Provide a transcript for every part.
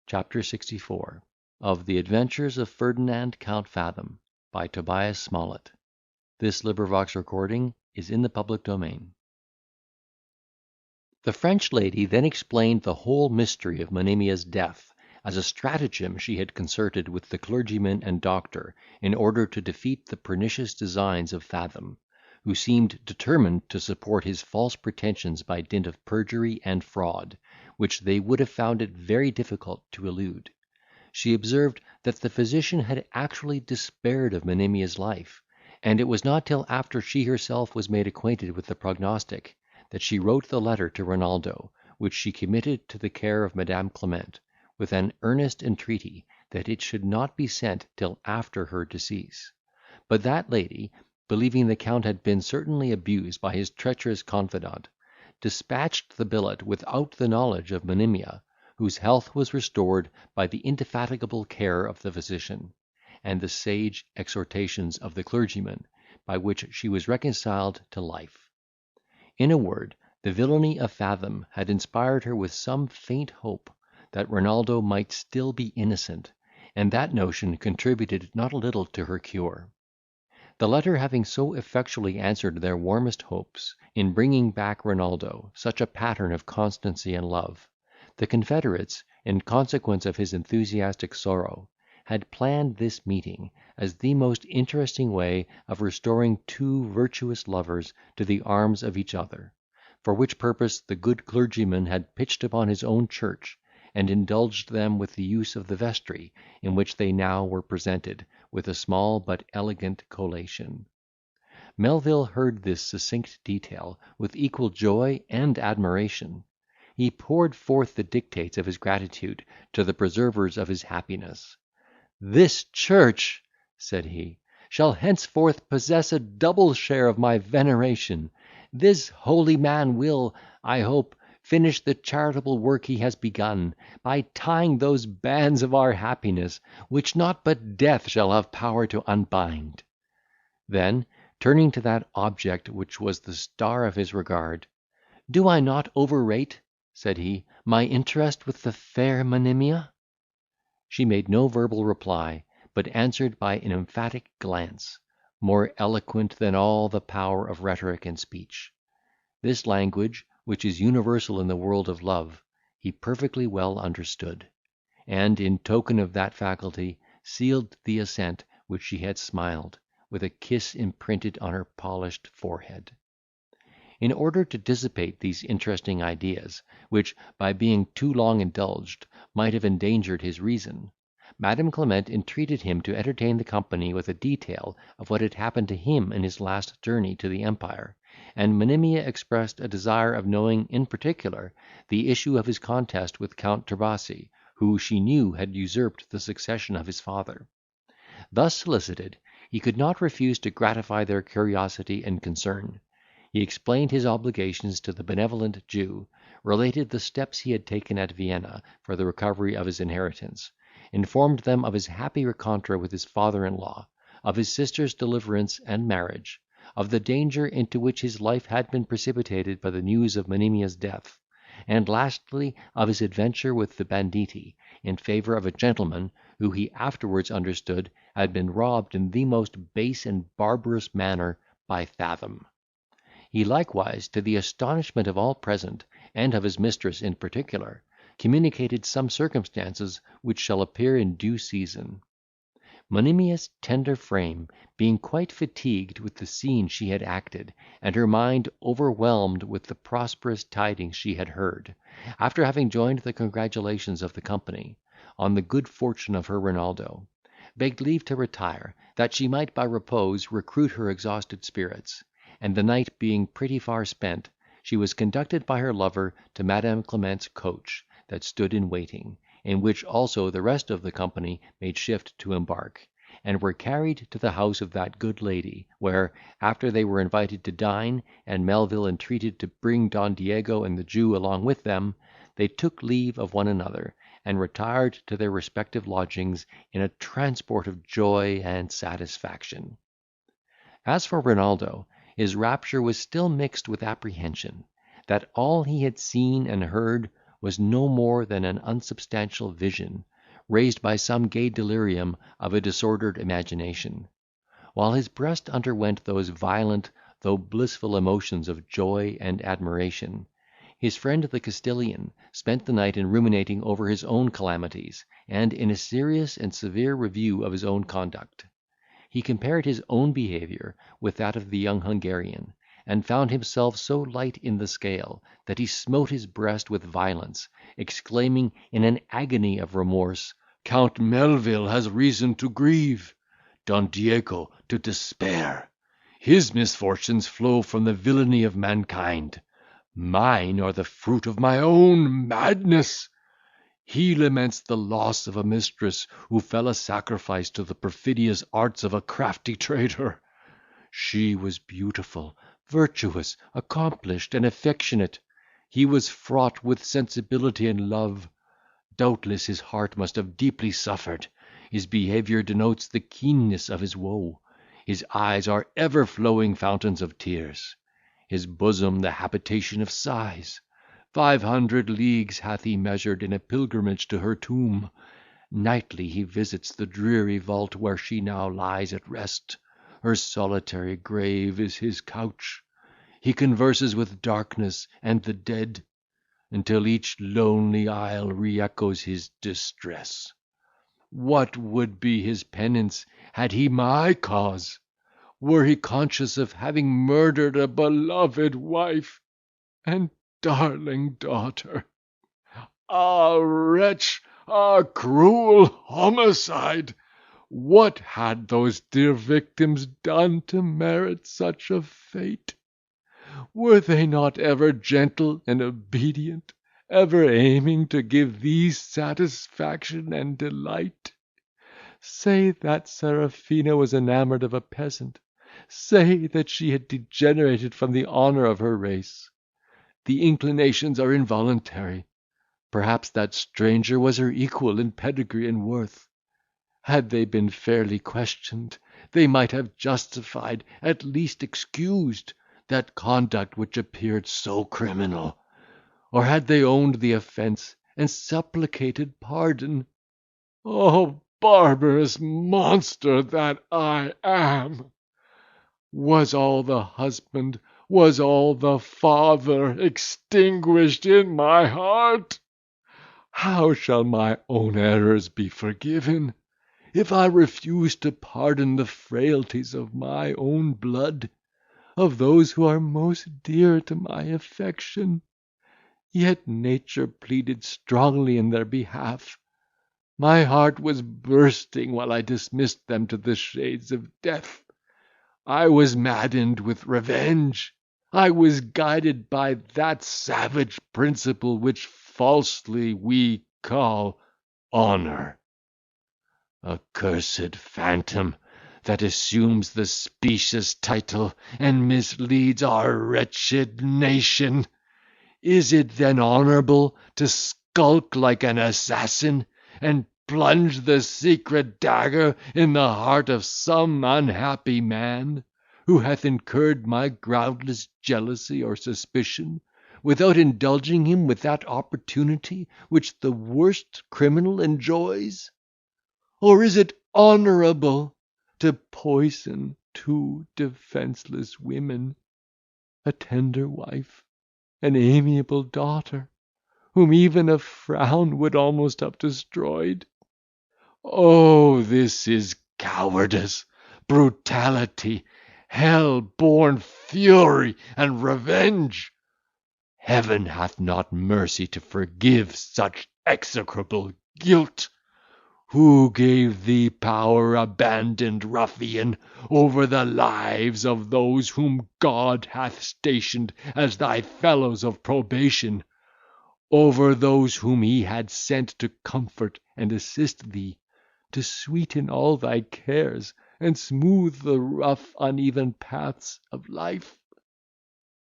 CHAPTER 64 of the Adventures of Ferdinand Count Fathom, by Tobias Smollett. This recording is in the public domain. The French lady then explained the whole mystery of Monimia's death, as a stratagem she had concerted with the clergyman and doctor, in order to defeat the pernicious designs of Fathom, who seemed determined to support his false pretensions by dint of perjury and fraud, which they would have found it very difficult to elude. She observed that the physician had actually despaired of Monimia's life, and it was not till after she herself was made acquainted with the prognostic, that she wrote the letter to Renaldo, which she committed to the care of Madame Clement, with an earnest entreaty that it should not be sent till after her decease. But that lady, believing the Count had been certainly abused by his treacherous confidant, dispatched the billet without the knowledge of Monimia, whose health was restored by the indefatigable care of the physician, and the sage exhortations of the clergyman, by which she was reconciled to life. In a word, the villainy of Fathom had inspired her with some faint hope that Renaldo might still be innocent, and that notion contributed not a little to her cure. The letter having so effectually answered their warmest hopes, in bringing back Renaldo, such a pattern of constancy and love, the confederates, in consequence of his enthusiastic sorrow, had planned this meeting as the most interesting way of restoring two virtuous lovers to the arms of each other, for which purpose the good clergyman had pitched upon his own church, and indulged them with the use of the vestry, in which they now were presented, with a small but elegant collation. Melvil heard this succinct detail with equal joy and admiration. He poured forth the dictates of his gratitude to the preservers of his happiness. "This church," said he, "shall henceforth possess a double share of my veneration. This holy man will, I hope, finish the charitable work he has begun, by tying those bands of our happiness, which naught but death shall have power to unbind." Then, turning to that object which was the star of his regard, "Do I not overrate," said he, "my interest with the fair Monimia?" She made no verbal reply, but answered by an emphatic glance, more eloquent than all the power of rhetoric and speech. This language, which is universal in the world of love, he perfectly well understood, and, in token of that faculty, sealed the assent which she had smiled, with a kiss imprinted on her polished forehead. In order to dissipate these interesting ideas, which, by being too long indulged, might have endangered his reason, Madam Clement entreated him to entertain the company with a detail of what had happened to him in his last journey to the empire, and Monimia expressed a desire of knowing, in particular, the issue of his contest with Count Trebasi, who, she knew, had usurped the succession of his father. Thus solicited, he could not refuse to gratify their curiosity and concern. He explained his obligations to the benevolent Jew, related the steps he had taken at Vienna for the recovery of his inheritance, informed them of his happy rencontre with his father-in-law, of his sister's deliverance and marriage, of the danger into which his life had been precipitated by the news of Monimia's death, and lastly of his adventure with the banditti, in favour of a gentleman, who he afterwards understood had been robbed in the most base and barbarous manner by Fathom. He likewise, to the astonishment of all present, and of his mistress in particular, communicated some circumstances which shall appear in due season. Monimia's tender frame being quite fatigued with the scene she had acted, and her mind overwhelmed with the prosperous tidings she had heard, after having joined the congratulations of the company, on the good fortune of her Renaldo, begged leave to retire, that she might by repose recruit her exhausted spirits; and the night being pretty far spent, she was conducted by her lover to Madam Clement's coach, that stood in waiting, in which also the rest of the company made shift to embark, and were carried to the house of that good lady, where, after they were invited to dine, and Melvil entreated to bring Don Diego and the Jew along with them, they took leave of one another, and retired to their respective lodgings in a transport of joy and satisfaction. As for Renaldo, his rapture was still mixed with apprehension, that all he had seen and heard was no more than an unsubstantial vision, raised by some gay delirium of a disordered imagination. While his breast underwent those violent though blissful emotions of joy and admiration, his friend the Castilian spent the night in ruminating over his own calamities, and in a serious and severe review of his own conduct. He compared his own behaviour with that of the young Hungarian, and found himself so light in the scale, that he smote his breast with violence, exclaiming in an agony of remorse, "Count Melvil has reason to grieve, Don Diego to despair. His misfortunes flow from the villainy of mankind. Mine are the fruit of my own madness. He laments the loss of a mistress who fell a sacrifice to the perfidious arts of a crafty traitor. She was beautiful, virtuous, accomplished, and affectionate. He was fraught with sensibility and love. Doubtless his heart must have deeply suffered. His behaviour denotes the keenness of his woe. His eyes are ever flowing fountains of tears. His bosom the habitation of sighs. 500 leagues hath he measured in a pilgrimage to her tomb. Nightly he visits the dreary vault where she now lies at rest. Her solitary grave is his couch. He converses with darkness and the dead, until each lonely isle re-echoes his distress. What would be his penance had he my cause? Were he conscious of having murdered a beloved wife and darling daughter? Ah, wretch! Ah, cruel homicide! What had those dear victims done to merit such a fate? Were they not ever gentle and obedient, ever aiming to give thee satisfaction and delight? Say that Serafina was enamoured of a peasant. Say that she had degenerated from the honour of her race. The inclinations are involuntary. Perhaps that stranger was her equal in pedigree and worth. Had they been fairly questioned, they might have justified, at least excused, that conduct which appeared so criminal; or had they owned the offence, and supplicated pardon. Oh, barbarous monster that I am! Was all the husband, was all the father extinguished in my heart? How shall my own errors be forgiven, if I refuse to pardon the frailties of my own blood, of those who are most dear to my affection? Yet nature pleaded strongly in their behalf. My heart was bursting while I dismissed them to the shades of death. I was maddened with revenge. I was guided by that savage principle which falsely we call honour. Accursed phantom, that assumes the specious title, and misleads our wretched nation! Is it then honourable to skulk like an assassin, and plunge the secret dagger in the heart of some unhappy man, who hath incurred my groundless jealousy or suspicion, without indulging him with that opportunity which the worst criminal enjoys? Or is it honourable to poison two defenceless women, a tender wife, an amiable daughter, whom even a frown would almost have destroyed? Oh, this is cowardice, brutality, hell-born fury, and revenge! Heaven hath not mercy to forgive such execrable guilt. Who gave thee power, abandoned ruffian, over the lives of those whom God hath stationed as thy fellows of probation, over those whom he had sent to comfort and assist thee, to sweeten all thy cares, and smooth the rough uneven paths of life?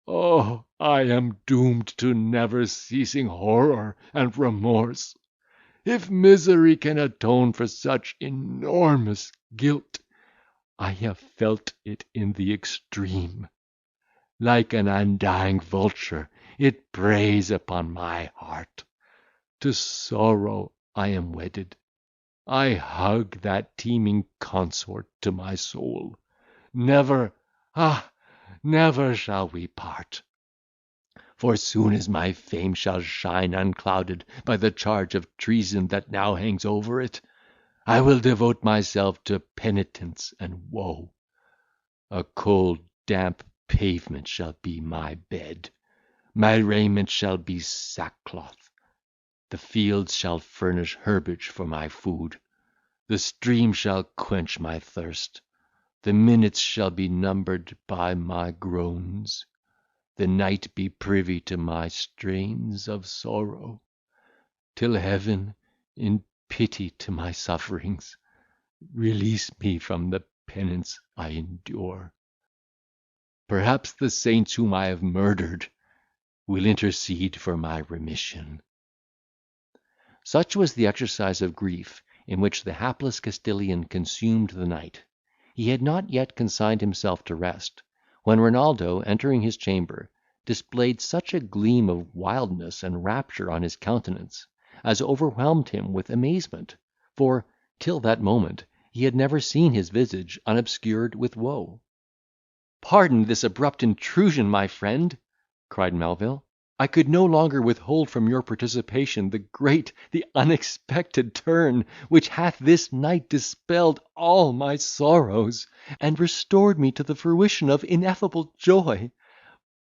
Oh, I am doomed to never ceasing horror and remorse. If misery can atone for such enormous guilt, I have felt it in the extreme. Like an undying vulture, it preys upon my heart. To sorrow I am wedded. I hug that teeming consort to my soul. Never, never shall we part. For soon as my fame shall shine unclouded by the charge of treason that now hangs over it, I will devote myself to penitence and woe. A cold, damp pavement shall be my bed. My raiment shall be sackcloth. The fields shall furnish herbage for my food. The stream shall quench my thirst. The minutes shall be numbered by my groans. The night be privy to my strains of sorrow, till heaven, in pity to my sufferings, release me from the penance I endure. Perhaps the saints whom I have murdered will intercede for my remission." Such was the exercise of grief in which the hapless Castilian consumed the night. He had not yet consigned himself to rest, when Renaldo, entering his chamber, displayed such a gleam of wildness and rapture on his countenance, as overwhelmed him with amazement; for, till that moment, he had never seen his visage unobscured with woe. "Pardon this abrupt intrusion, my friend," cried Melvil. "I could no longer withhold from your participation the great, the unexpected turn, which hath this night dispelled all my sorrows, and restored me to the fruition of ineffable joy.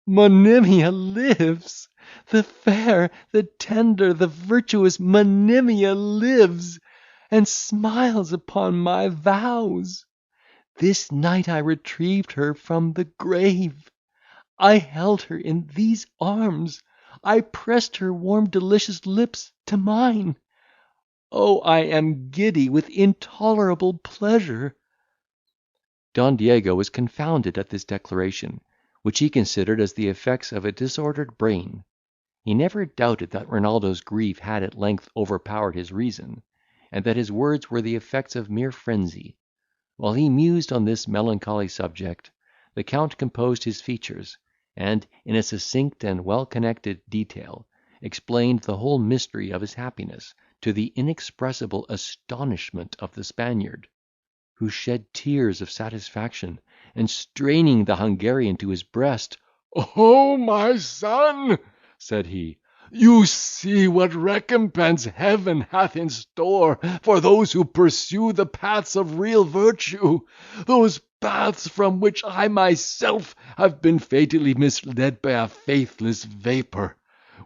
Monimia lives! The fair, the tender, the virtuous Monimia lives, and smiles upon my vows. This night I retrieved her from the grave. I held her in these arms. I pressed her warm delicious lips to mine. Oh, I am giddy with intolerable pleasure." Don Diego was confounded at this declaration, which he considered as the effects of a disordered brain. He never doubted that Renaldo's grief had at length overpowered his reason, and that his words were the effects of mere frenzy. While he mused on this melancholy subject, the Count composed his features, and, in a succinct and well connected detail, explained the whole mystery of his happiness, to the inexpressible astonishment of the Spaniard, who shed tears of satisfaction, and straining the Hungarian to his breast, "O my son," said he, "you see what recompense heaven hath in store for those who pursue the paths of real virtue, those paths from which I myself have been fatally misled by a faithless vapour,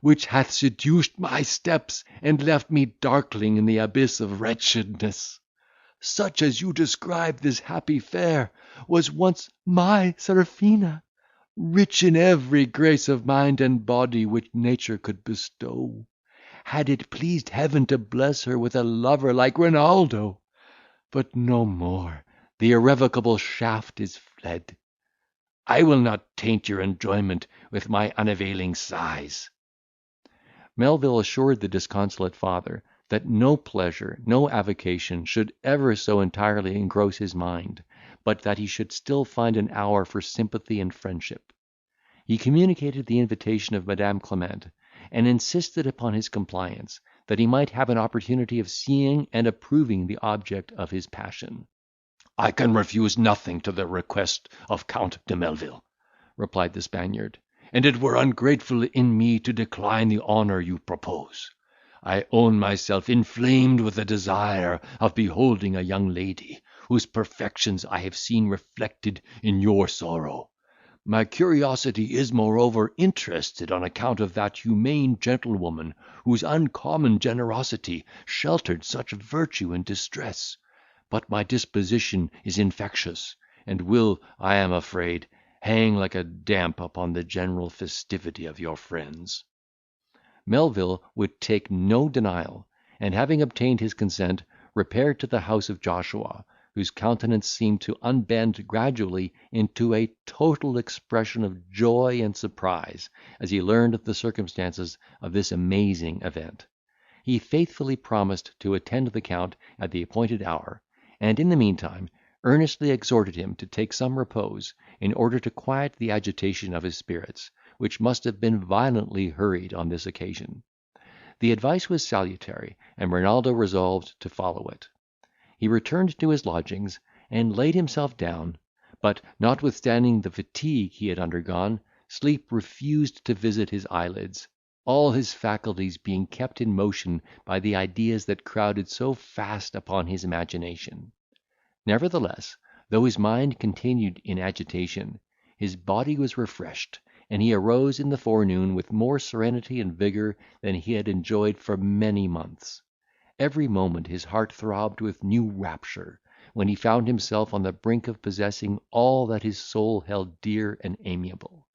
which hath seduced my steps and left me darkling in the abyss of wretchedness. Such as you describe this happy fair was once my Serafina, rich in every grace of mind and body which nature could bestow, had it pleased heaven to bless her with a lover like Renaldo. But no more, the irrevocable shaft is fled. I will not taint your enjoyment with my unavailing sighs." Melvil assured the disconsolate father that no pleasure, no avocation should ever so entirely engross his mind, but that he should still find an hour for sympathy and friendship. He communicated the invitation of Madam Clement, and insisted upon his compliance, that he might have an opportunity of seeing and approving the object of his passion. "I can refuse nothing to the request of Count de Melvil," replied the Spaniard, "and it were ungrateful in me to decline the honour you propose. I own myself inflamed with the desire of beholding a young lady, whose perfections I have seen reflected in your sorrow. My curiosity is, moreover, interested on account of that humane gentlewoman, whose uncommon generosity sheltered such virtue in distress; but my disposition is infectious, and will, I am afraid, hang like a damp upon the general festivity of your friends." Melvil would take no denial, and having obtained his consent, repaired to the house of Joshua, whose countenance seemed to unbend gradually into a total expression of joy and surprise, as he learned the circumstances of this amazing event. He faithfully promised to attend the Count at the appointed hour, and in the meantime earnestly exhorted him to take some repose, in order to quiet the agitation of his spirits, which must have been violently hurried on this occasion. The advice was salutary, and Renaldo resolved to follow it. He returned to his lodgings, and laid himself down; but, notwithstanding the fatigue he had undergone, sleep refused to visit his eyelids, all his faculties being kept in motion by the ideas that crowded so fast upon his imagination. Nevertheless, though his mind continued in agitation, his body was refreshed, and he arose in the forenoon with more serenity and vigour than he had enjoyed for many months. Every moment his heart throbbed with new rapture, when he found himself on the brink of possessing all that his soul held dear and amiable.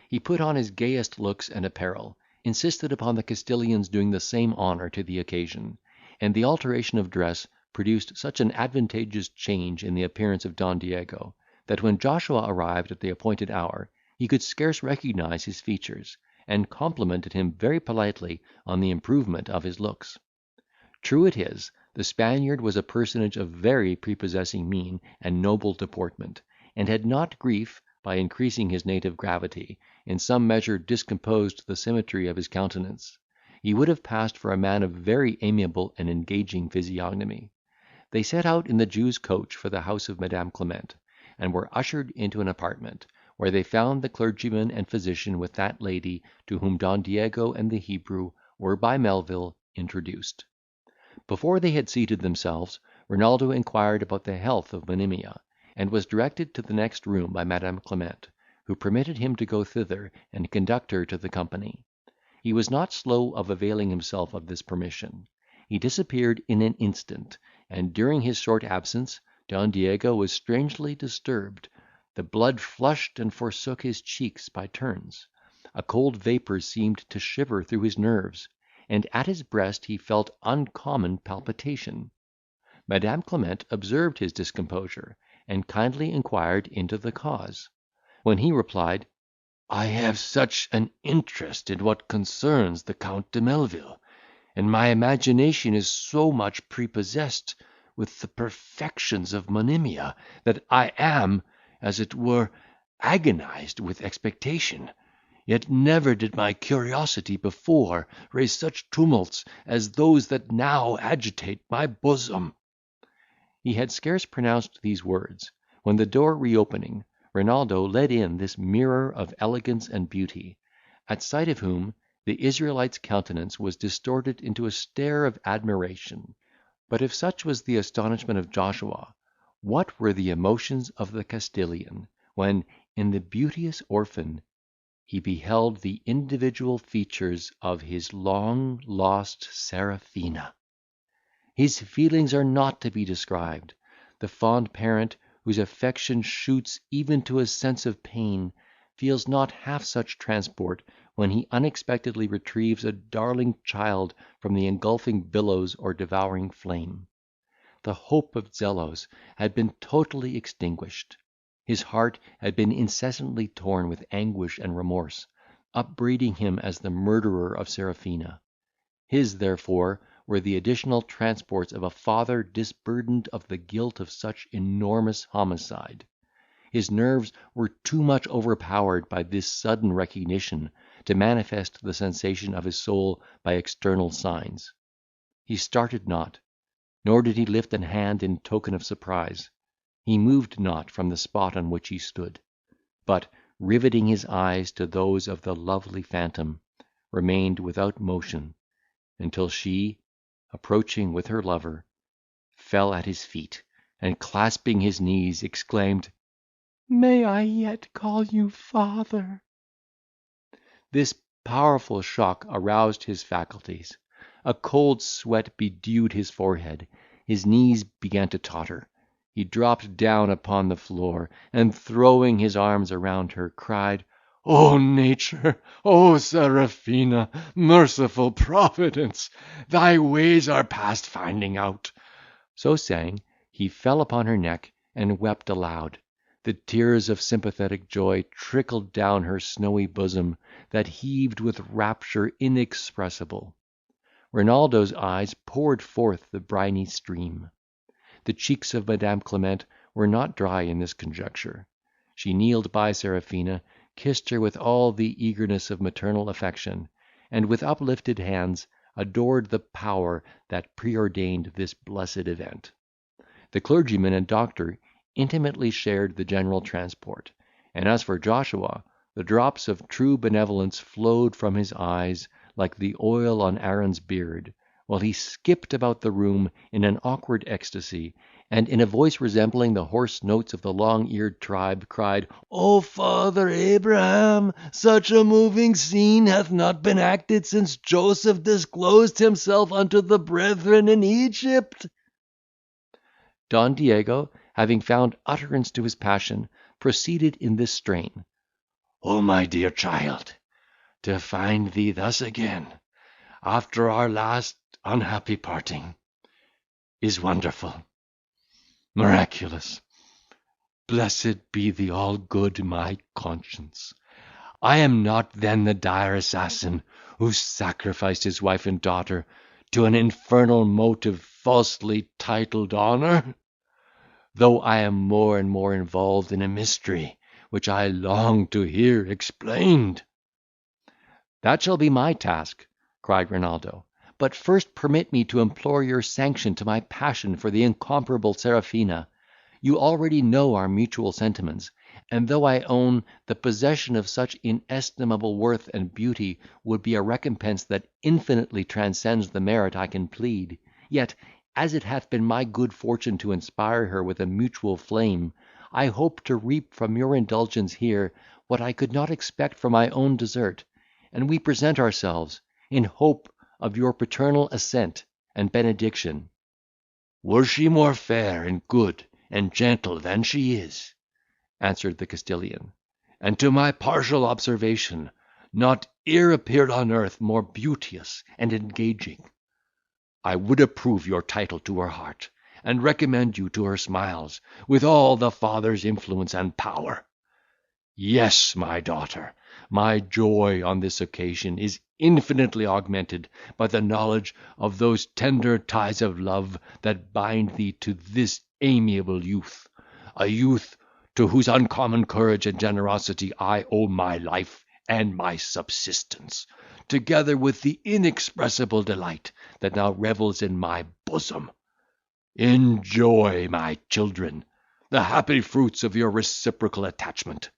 He put on his gayest looks and apparel, insisted upon the Castilian's doing the same honour to the occasion, and the alteration of dress produced such an advantageous change in the appearance of Don Diego, that when Joshua arrived at the appointed hour, he could scarce recognise his features, and complimented him very politely on the improvement of his looks. True it is, the Spaniard was a personage of very prepossessing mien and noble deportment, and had not grief, by increasing his native gravity, in some measure discomposed the symmetry of his countenance, he would have passed for a man of very amiable and engaging physiognomy. They set out in the Jew's coach for the house of Madam Clement, and were ushered into an apartment, where they found the clergyman and physician with that lady to whom Don Diego and the Hebrew were by Melvil introduced. Before they had seated themselves, Renaldo inquired about the health of Monimia, and was directed to the next room by Madam Clement, who permitted him to go thither and conduct her to the company. He was not slow of availing himself of this permission. He disappeared in an instant, and during his short absence Don Diego was strangely disturbed. The blood flushed and forsook his cheeks by turns. A cold vapour seemed to shiver through his nerves, and at his breast he felt uncommon palpitation. Madam Clement observed his discomposure, and kindly inquired into the cause; when he replied, "I have such an interest in what concerns the Count de Melvil, and my imagination is so much prepossessed with the perfections of Monimia, that I am, as it were, agonised with expectation. Yet never did my curiosity before raise such tumults as those that now agitate my bosom." He had scarce pronounced these words, when the door reopening, Renaldo led in this mirror of elegance and beauty, at sight of whom the Israelite's countenance was distorted into a stare of admiration. But if such was the astonishment of Joshua, what were the emotions of the Castilian, when, in the beauteous orphan, he beheld the individual features of his long lost Serafina! His feelings are not to be described. The fond parent, whose affection shoots even to a sense of pain, feels not half such transport when he unexpectedly retrieves a darling child from the engulfing billows or devouring flame. The hope of Zelos had been totally extinguished. His heart had been incessantly torn with anguish and remorse, upbraiding him as the murderer of Serafina. His, therefore, were the additional transports of a father disburdened of the guilt of such enormous homicide. His nerves were too much overpowered by this sudden recognition to manifest the sensation of his soul by external signs. He started not, nor did he lift an hand in token of surprise. He moved not from the spot on which he stood, but, riveting his eyes to those of the lovely phantom, remained without motion, until she, approaching with her lover, fell at his feet, and clasping his knees, exclaimed, "May I yet call you father?" This powerful shock aroused his faculties. A cold sweat bedewed his forehead, his knees began to totter. He dropped down upon the floor, and throwing his arms around her, cried, "O nature! O Serafina! Merciful Providence! Thy ways are past finding out." So saying, he fell upon her neck, and wept aloud. The tears of sympathetic joy trickled down her snowy bosom, that heaved with rapture inexpressible. Renaldo's eyes poured forth the briny stream. The cheeks of Madam Clement were not dry in this conjuncture. She kneeled by Serafina, kissed her with all the eagerness of maternal affection, and with uplifted hands adored the power that preordained this blessed event. The clergyman and doctor intimately shared the general transport; and as for Joshua, the drops of true benevolence flowed from his eyes like the oil on Aaron's beard, while he skipped about the room in an awkward ecstasy, and in a voice resembling the hoarse notes of the long-eared tribe, cried, "O Father Abraham, such a moving scene hath not been acted since Joseph disclosed himself unto the brethren in Egypt." Don Diego, having found utterance to his passion, proceeded in this strain: "O my dear child, to find thee thus again, after our last unhappy parting, is wonderful, miraculous. Blessed be the all-good my conscience. I am not then the dire assassin who sacrificed his wife and daughter to an infernal motive falsely titled honour, though I am more and more involved in a mystery which I long to hear explained." "That shall be my task," cried Renaldo; "but first permit me to implore your sanction to my passion for the incomparable Serafina. You already know our mutual sentiments; and though I own the possession of such inestimable worth and beauty would be a recompense that infinitely transcends the merit I can plead, yet, as it hath been my good fortune to inspire her with a mutual flame, I hope to reap from your indulgence here what I could not expect from my own desert, and we present ourselves, in hope of your paternal assent and benediction." "Were she more fair, and good, and gentle than she is," answered the Castilian, "and to my partial observation, not e'er appeared on earth more beauteous and engaging, I would approve your title to her heart, and recommend you to her smiles, with all the father's influence and power. Yes, my daughter, my joy on this occasion is infinitely augmented by the knowledge of those tender ties of love that bind thee to this amiable youth, a youth to whose uncommon courage and generosity I owe my life and my subsistence, together with the inexpressible delight that now revels in my bosom. Enjoy, my children, the happy fruits of your reciprocal attachment.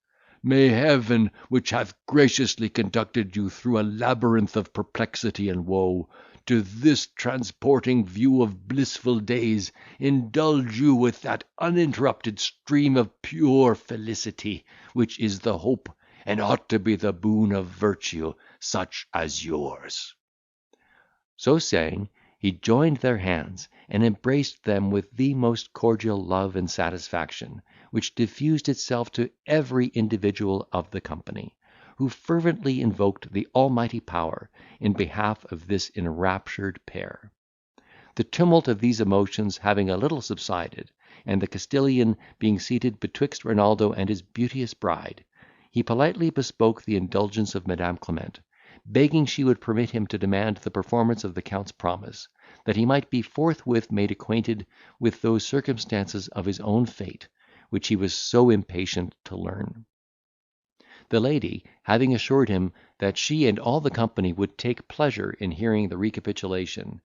May Heaven, which hath graciously conducted you through a labyrinth of perplexity and woe, to this transporting view of blissful days, indulge you with that uninterrupted stream of pure felicity, which is the hope, and ought to be the boon of virtue, such as yours." So saying, he joined their hands, and embraced them with the most cordial love and satisfaction, which diffused itself to every individual of the company, who fervently invoked the Almighty Power in behalf of this enraptured pair. The tumult of these emotions having a little subsided, and the Castilian being seated betwixt Renaldo and his beauteous bride, he politely bespoke the indulgence of Madam Clement, begging she would permit him to demand the performance of the Count's promise, that he might be forthwith made acquainted with those circumstances of his own fate, which he was so impatient to learn. The lady, having assured him that she and all the company would take pleasure in hearing the recapitulation,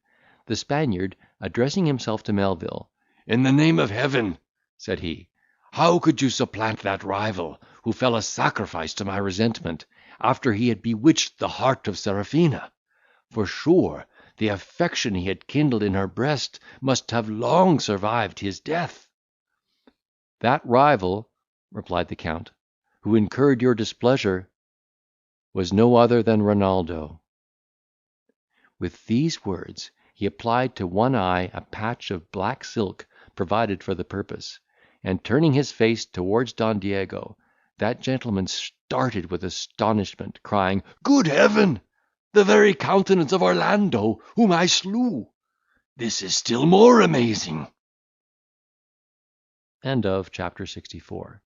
the Spaniard, addressing himself to Melvil, "In the name of Heaven," said he, "how could you supplant that rival, who fell a sacrifice to my resentment, after he had bewitched the heart of Serafina? For sure, the affection he had kindled in her breast must have long survived his death." "That rival," replied the Count, "who incurred your displeasure, was no other than Renaldo." With these words he applied to one eye a patch of black silk provided for the purpose, and turning his face towards Don Diego, that gentleman started with astonishment, crying, "Good Heaven! The very countenance of Orlando, whom I slew! This is still more amazing." Chapter 64.